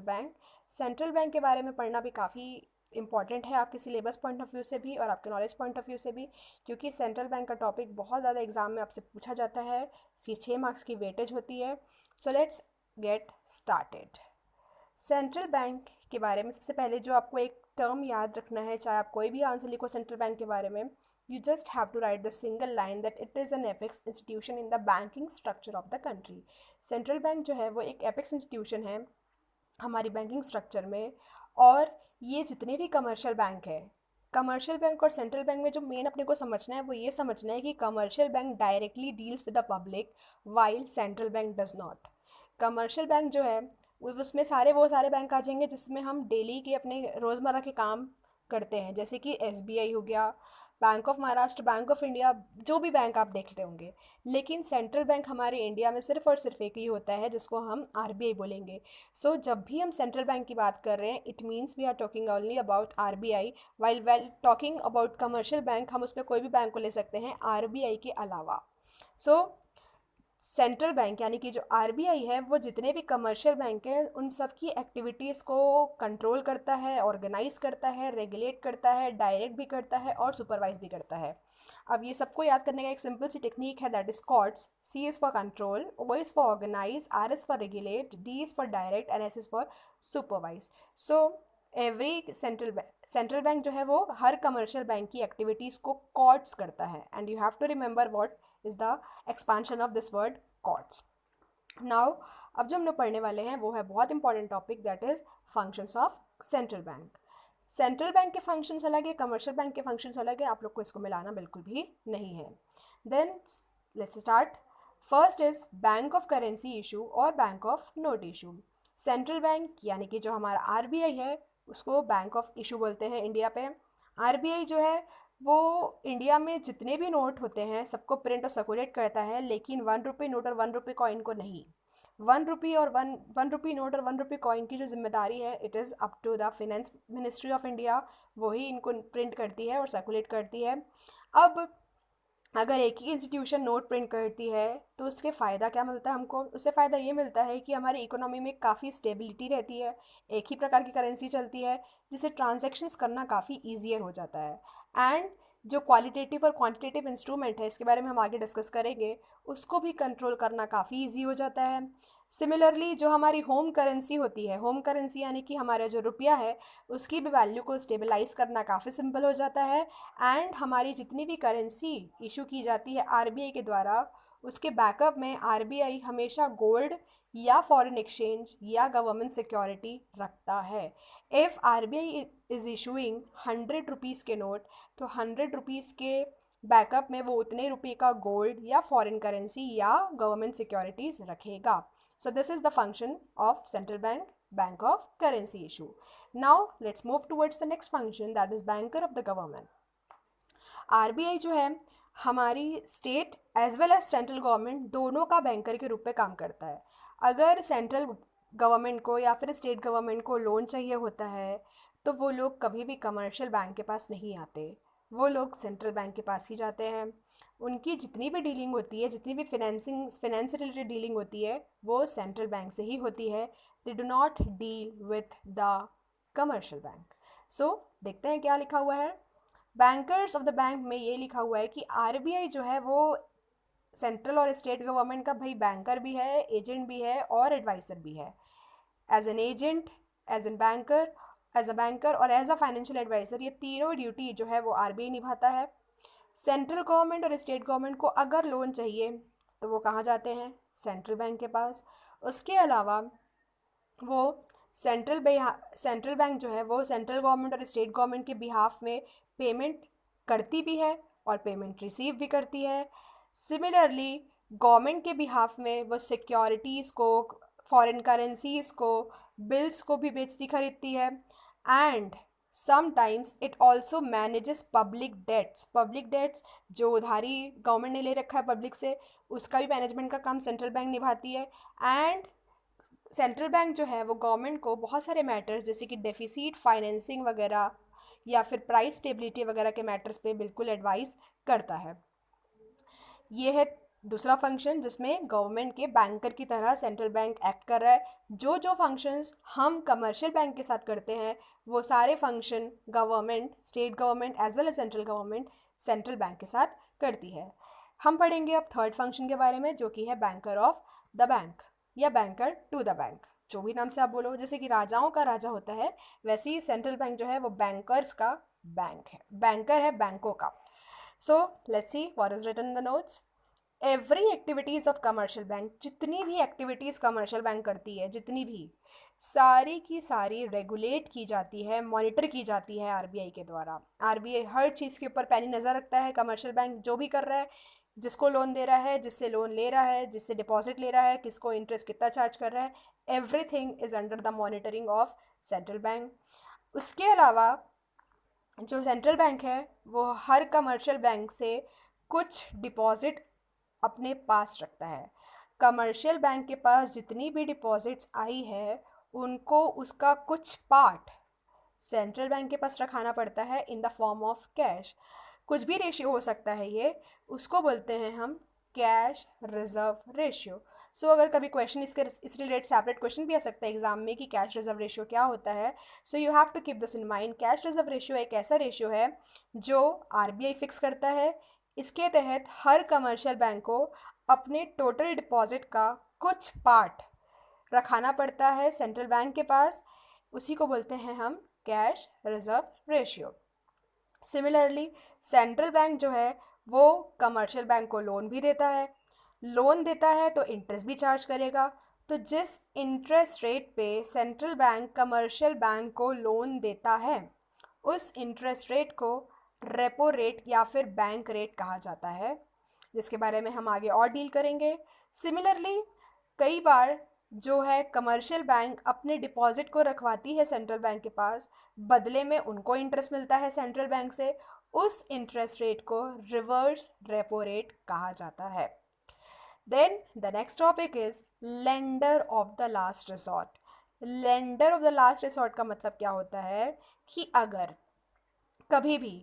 Bank. Central bank के बारे में पढ़ना भी काफ़ी इंपॉर्टेंट है आपके सिलेबस पॉइंट ऑफ व्यू से भी और आपके नॉलेज पॉइंट ऑफ व्यू से भी, क्योंकि सेंट्रल बैंक का टॉपिक बहुत ज़्यादा एग्जाम में आपसे पूछा जाता है। 6 मार्क्स की वेटेज होती है। So let's get started. Central bank के बारे में सबसे पहले जो आपको एक टर्म याद रखना है, चाहे आप कोई भी आंसर लिखो सेंट्रल बैंक के बारे में, you just have to write the single line that it is an apex institution in the banking structure of the country। Central bank जो है वो एक एपेक्स इंस्टीट्यूशन है हमारी बैंकिंग स्ट्रक्चर में। और ये जितने भी कमर्शियल बैंक है, कमर्शियल बैंक और सेंट्रल बैंक में जो मेन अपने को समझना है वो ये समझना है कि commercial bank directly deals with the public while central bank does not. Commercial bank जो है उसमें वो सारे बैंक आ जाएंगे जिसमें हम डेली के अपने रोज़मर्रा के काम करते हैं, जैसे कि एसबीआई हो गया, bank of Maharashtra, bank of India, जो भी बैंक आप देखते होंगे। लेकिन सेंट्रल बैंक हमारे इंडिया में सिर्फ और सिर्फ एक ही होता है जिसको हम आरबीआई बोलेंगे। सो जब भी हम सेंट्रल बैंक की बात कर रहे हैं it means we are talking only about RBI. While talking about commercial bank हम उसमें कोई भी बैंक को ले सकते हैं आरबीआई के अलावा। सो सेंट्रल बैंक यानी कि जो आरबीआई है वो जितने भी कमर्शियल बैंक हैं उन सब की एक्टिविटीज़ को कंट्रोल करता है, ऑर्गेनाइज करता है, रेगुलेट करता है, डायरेक्ट भी करता है और सुपरवाइज भी करता है। अब ये सबको याद करने का एक सिंपल सी टेक्निक है, that is CORDS. C is for control, O is for organise, R is for regulate, D is for direct and S is for supervise. So every central bank जो है वो हर कमर्शियल बैंक की activities को CORDS करता है, and you have to remember what is the expansion of this word CORDS. Now अब जो हम लोग पढ़ने वाले हैं वो है बहुत important topic, that is functions of central bank. Central bank के फंक्शंस अलग है, कमर्शियल बैंक के फंक्शंस अलग है, आप लोग को इसको मिलाना बिल्कुल भी नहीं है। Then let's start. First is bank of currency issue और bank of note issue. Central bank यानी कि जो हमारा आरबीआई है उसको बैंक ऑफ इशू बोलते हैं इंडिया पे। आरबीआई जो है वो इंडिया में जितने भी नोट होते हैं सबको प्रिंट और सर्कुलेट करता है, लेकिन 1 रुपये नोट और 1 रुपये कॉइन को नहीं। 1 रुपये और वन रुपी नोट और 1 रुपये कॉइन की जो जिम्मेदारी है it is up to the finance ministry of India, वही इनको प्रिंट करती है और सर्कुलेट करती है। अब अगर एक ही इंस्टीट्यूशन नोट प्रिंट करती है तो उसके फ़ायदा क्या मिलता है हमको? उससे फ़ायदा ये मिलता है कि हमारी इकोनॉमी में काफ़ी स्टेबिलिटी रहती है, एक ही प्रकार की करेंसी चलती है जिससे ट्रांजैक्शंस करना काफ़ी ईजियर हो जाता है। एंड जो क्वालिटेटिव और क्वांटिटेटिव इंस्ट्रूमेंट है इसके बारे में हम आगे डिस्कस करेंगे, उसको भी कंट्रोल करना काफ़ी ईजी हो जाता है। सिमिलरली जो हमारी होम करेंसी होती है, होम करेंसी यानी कि हमारा जो रुपया है उसकी भी वैल्यू को स्टेबलाइज करना काफ़ी सिंपल हो जाता है। एंड हमारी जितनी भी करेंसी इशू की जाती है आरबीआई के द्वारा उसके बैकअप में आरबीआई हमेशा गोल्ड या फॉरेन एक्सचेंज या गवर्नमेंट सिक्योरिटी रखता है। If RBI is issuing 100 rupees के नोट तो 100 रुपीज़ के बैकअप में वो उतने रुपये का गोल्ड या फॉरेन करेंसी या गवर्नमेंट सिक्योरिटीज़ रखेगा। So this is the function of central bank, bank of currency issue. Now let's move towards the next function, that is banker of the government. RBI जो है हमारी state as well as central government दोनों का banker के रूप में काम करता है। अगर सेंट्रल गवर्नमेंट को या फिर स्टेट गवर्नमेंट को लोन चाहिए होता है तो वो लोग कभी भी कमर्शियल बैंक के पास नहीं आते, वो लोग सेंट्रल बैंक के पास ही जाते हैं। उनकी जितनी भी डीलिंग होती है, जितनी भी फाइनेंस से रिलेटेड डीलिंग होती है वो सेंट्रल बैंक से ही होती है। They do not deal with the commercial bank. So देखते हैं क्या लिखा हुआ है। बैंकर्स ऑफ द बैंक में ये लिखा हुआ है कि आरबीआई जो है वो सेंट्रल और स्टेट गवर्नमेंट का भाई बैंकर भी है, एजेंट भी है और एडवाइज़र भी है। As an agent, as an banker, as a banker और एज अ फाइनेंशियल एडवाइज़र, ये तीनों ड्यूटी जो है वो आरबीआई निभाता है। सेंट्रल गवर्नमेंट और स्टेट गवर्नमेंट को अगर लोन चाहिए तो वो कहाँ जाते हैं? सेंट्रल बैंक के पास। उसके अलावा वो सेंट्रल बैंक जो है वो सेंट्रल गवर्नमेंट और स्टेट गवर्नमेंट के बिहाफ में पेमेंट करती भी है और पेमेंट रिसीव भी करती है। सिमिलरली गवर्नमेंट के बिहाफ में वो सिक्योरिटीज़ को, फॉरेन करेंसीज़ को, बिल्स को भी बेचती खरीदती है। And sometimes it also manages public debts जो उधारी गवर्नमेंट ने ले रखा है पब्लिक से, उसका भी मैनेजमेंट का काम सेंट्रल बैंक निभाती है। एंड सेंट्रल बैंक जो है वो गवर्नमेंट को बहुत सारे मैटर्स जैसे कि डेफिसिट फाइनेंसिंग वगैरह या फिर प्राइस स्टेबिलिटी वगैरह के मैटर्स पे बिल्कुल एडवाइस करता है। ये है दूसरा फंक्शन जिसमें गवर्नमेंट के बैंकर की तरह सेंट्रल बैंक एक्ट कर रहा है। जो जो फंक्शंस हम कमर्शियल बैंक के साथ करते हैं वो सारे function government, state government as well as central government central bank के साथ करती है। हम पढ़ेंगे अब थर्ड फंक्शन के बारे में, जो कि है बैंकर ऑफ द बैंक या बैंकर टू द बैंक, जो भी नाम से आप बोलो। जैसे कि राजाओं का राजा होता है, वैसे ही सेंट्रल बैंक जो है वो बैंकर्स का बैंक है, बैंकर है बैंकों का। So let's see what is written in the notes. Every activities of commercial bank, जितनी भी एक्टिविटीज़ कमर्शियल बैंक करती है, जितनी भी, सारी की सारी रेगुलेट की जाती है, मॉनिटर की जाती है आरबीआई के द्वारा। आरबीआई हर चीज़ के ऊपर पैनी नज़र रखता है। कमर्शियल बैंक जो भी कर रहा है, जिसको लोन दे रहा है, जिससे लोन ले रहा है, जिससे डिपॉजिट ले रहा है, किसको इंटरेस्ट कितना चार्ज कर रहा है, everything is under the monitoring of central bank. उसके अलावा जो सेंट्रल बैंक है वो हर कमर्शियल बैंक से कुछ डिपॉजिट अपने पास रखता है। कमर्शियल बैंक के पास जितनी भी डिपॉजिट्स आई है उनको उसका कुछ पार्ट सेंट्रल बैंक के पास रखाना पड़ता है in the form of cash. कुछ भी रेशियो हो सकता है ये, उसको बोलते हैं हम कैश रिजर्व रेशियो। सो अगर कभी क्वेश्चन इससे रिलेटेड सेपरेट क्वेश्चन भी आ सकता है एग्जाम में कि कैश रिजर्व रेशियो क्या होता है। So you have to keep this in mind. Cash reserve ratio एक ऐसा रेशियो है जो आरबीआई फिक्स करता है। इसके तहत हर कमर्शियल बैंक को अपने टोटल डिपॉजिट का कुछ पार्ट रखाना पड़ता है सेंट्रल बैंक के पास, उसी को बोलते हैं हम cash reserve ratio. Similarly central bank जो है वो कमर्शियल बैंक को लोन भी देता है। लोन देता है तो इंटरेस्ट भी चार्ज करेगा। तो जिस इंटरेस्ट रेट पे सेंट्रल बैंक कमर्शियल बैंक को लोन देता है उस इंटरेस्ट रेट को रेपो रेट या फिर बैंक रेट कहा जाता है, जिसके बारे में हम आगे और डील करेंगे। सिमिलरली कई बार जो है कमर्शियल बैंक अपने डिपॉजिट को रखवाती है सेंट्रल बैंक के पास, बदले में उनको इंटरेस्ट मिलता है सेंट्रल बैंक से, उस इंटरेस्ट रेट को रिवर्स रेपो रेट कहा जाता है। Then the next topic is lender of the last resort. Lender of the last resort का मतलब क्या होता है कि अगर कभी भी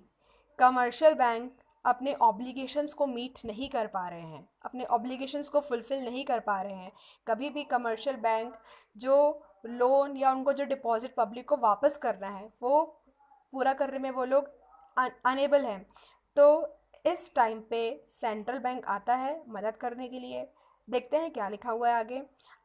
कमर्शियल बैंक अपने ऑब्लिगेशंस को मीट नहीं कर पा रहे हैं, अपने ऑब्लिगेशंस को फुलफ़िल नहीं कर पा रहे हैं, कभी भी कमर्शियल बैंक जो लोन या उनको जो डिपॉजिट पब्लिक को वापस करना है वो पूरा करने में वो लोग अनेबल हैं, तो इस टाइम पे सेंट्रल बैंक आता है मदद करने के लिए। देखते हैं क्या लिखा हुआ है आगे।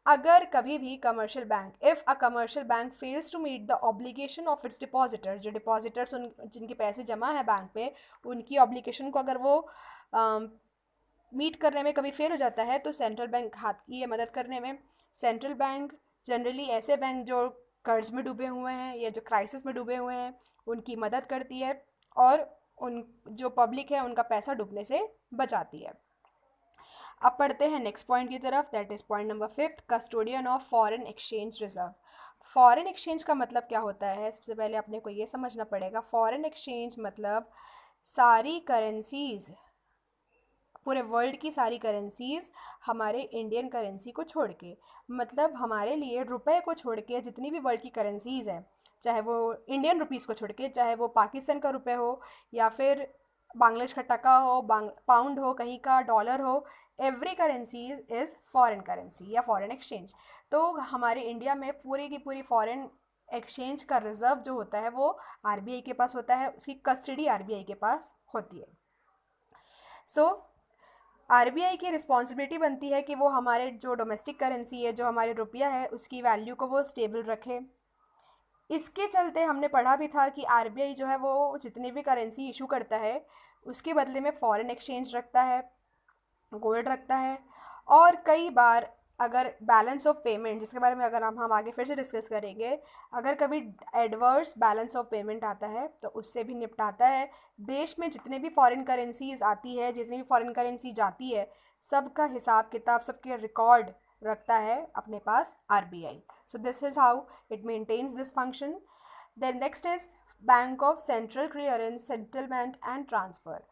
अगर कभी भी commercial bank, if a commercial bank fails to meet the obligation of its depositor, जो डिपॉजिटर्स उन जिनके पैसे जमा है बैंक पे, उनकी ऑब्लिगेशन को अगर वो मीट करने में कभी फेल हो जाता है तो सेंट्रल बैंक आती है मदद करने में। सेंट्रल बैंक जनरली ऐसे बैंक जो कर्ज में डूबे हुए हैं या जो क्राइसिस में डूबे हुए हैं उनकी मदद करती है और उन जो पब्लिक है उनका पैसा डूबने से बचाती है। अब पढ़ते हैं नेक्स्ट पॉइंट की तरफ, that is point number 5, custodian of foreign exchange reserve. Foreign exchange का मतलब क्या होता है, सबसे पहले अपने को ये समझना पड़ेगा। फॉरेन एक्सचेंज मतलब सारी करेंसीज, पूरे वर्ल्ड की सारी करेंसीज हमारे इंडियन करेंसी को छोड़ के, मतलब हमारे लिए रुपए को छोड़ के जितनी भी वर्ल्ड की करेंसीज हैं, चाहे वो इंडियन रुपीज़ को छोड़ के, चाहे वो पाकिस्तान का रुपए हो या फिर बांग्लादेश का टका हो, पाउंड हो, कहीं का डॉलर हो, every currency is foreign currency या फॉरेन एक्सचेंज। तो हमारे इंडिया में पूरी की पूरी फॉरेन एक्सचेंज का रिजर्व जो होता है वो आरबीआई के पास होता है, उसकी कस्टडी आरबीआई के पास होती है। सो आरबीआई की रिस्पॉन्सिबिलिटी बनती है कि वो हमारे जो डोमेस्टिक करेंसी है, जो हमारे रुपया है, उसकी वैल्यू को वो स्टेबल रखे। इसके चलते हमने पढ़ा भी था कि आरबीआई जो है वो जितनी भी करेंसी इशू करता है उसके बदले में फॉरेन एक्सचेंज रखता है, गोल्ड रखता है, और कई बार अगर बैलेंस ऑफ पेमेंट, जिसके बारे में अगर हम आगे फिर से डिस्कस करेंगे, अगर कभी एडवर्स बैलेंस ऑफ पेमेंट आता है तो उससे भी निपटाता है। देश में जितने भी फॉरेन करेंसीज आती है, जितनी भी फॉरेन करेंसी जाती है, सबका हिसाब किताब, सबके रिकॉर्ड रखता है अपने पास RBI. So this is how it maintains this function. Then next is bank of central clearance, settlement and transfer.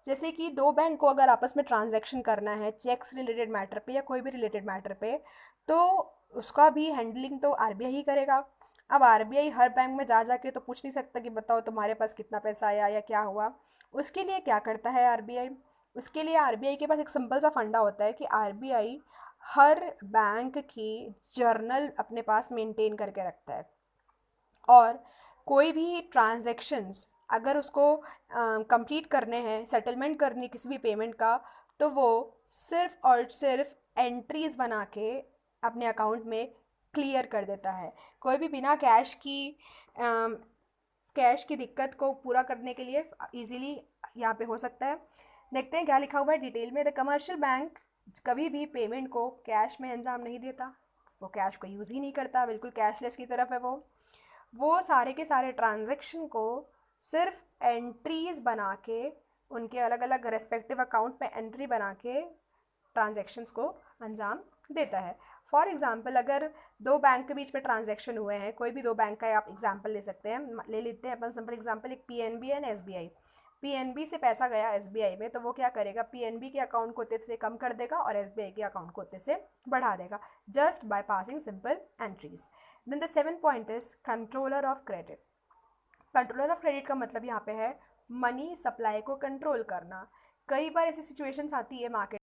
जैसे कि दो बैंक को अगर आपस में ट्रांजैक्शन करना है चेक्स रिलेटेड मैटर पे या कोई भी रिलेटेड मैटर पे, तो उसका भी हैंडलिंग तो आरबीआई ही करेगा। अब आरबीआई हर बैंक में जा जाके तो पूछ नहीं सकता कि बताओ तुम्हारे पास कितना पैसा आया या क्या हुआ। उसके लिए क्या करता है आरबीआई, उसके लिए आरबीआई के पास एक सिंपल सा फंडा होता है कि आरबीआई हर बैंक की जर्नल अपने पास मेंटेन करके रखता है, और कोई भी ट्रांजैक्शंस अगर उसको कंप्लीट करने हैं, सेटलमेंट करनी किसी भी पेमेंट का, तो वो सिर्फ और सिर्फ एंट्रीज बना के अपने अकाउंट में क्लियर कर देता है। कोई भी बिना कैश की दिक्कत को पूरा करने के लिए इजीली यहाँ पे हो सकता है। देखते हैं क्या लिखा हुआ है डिटेल में। द कमर्शियल बैंक कभी भी पेमेंट को कैश में अंजाम नहीं देता, वो कैश को यूज़ ही नहीं करता, बिल्कुल कैशलेस की तरफ है वो सारे के सारे ट्रांजैक्शन को सिर्फ एंट्रीज बना के, उनके अलग अलग रेस्पेक्टिव अकाउंट में एंट्री बना के ट्रांजैक्शंस को अंजाम देता है। फॉर एग्जांपल, अगर दो बैंक के बीच में ट्रांजैक्शन हुए हैं, कोई भी दो बैंक का आप एग्जांपल ले सकते हैं, ले लेते हैं अपन सिंपल एग्जांपल, एक पीएनबी एंड एसबीआई। पीएनबी से पैसा गया एसबीआई में, तो वो क्या करेगा, पीएनबी के अकाउंट को उतने से कम कर देगा और एसबीआई के अकाउंट को उतने से बढ़ा देगा, just by passing simple entries. Then the seven point is controller of credit. Controller of credit का मतलब यहाँ पे है मनी सप्लाई को कंट्रोल करना। कई बार ऐसी सिचुएशंस आती है मार्केट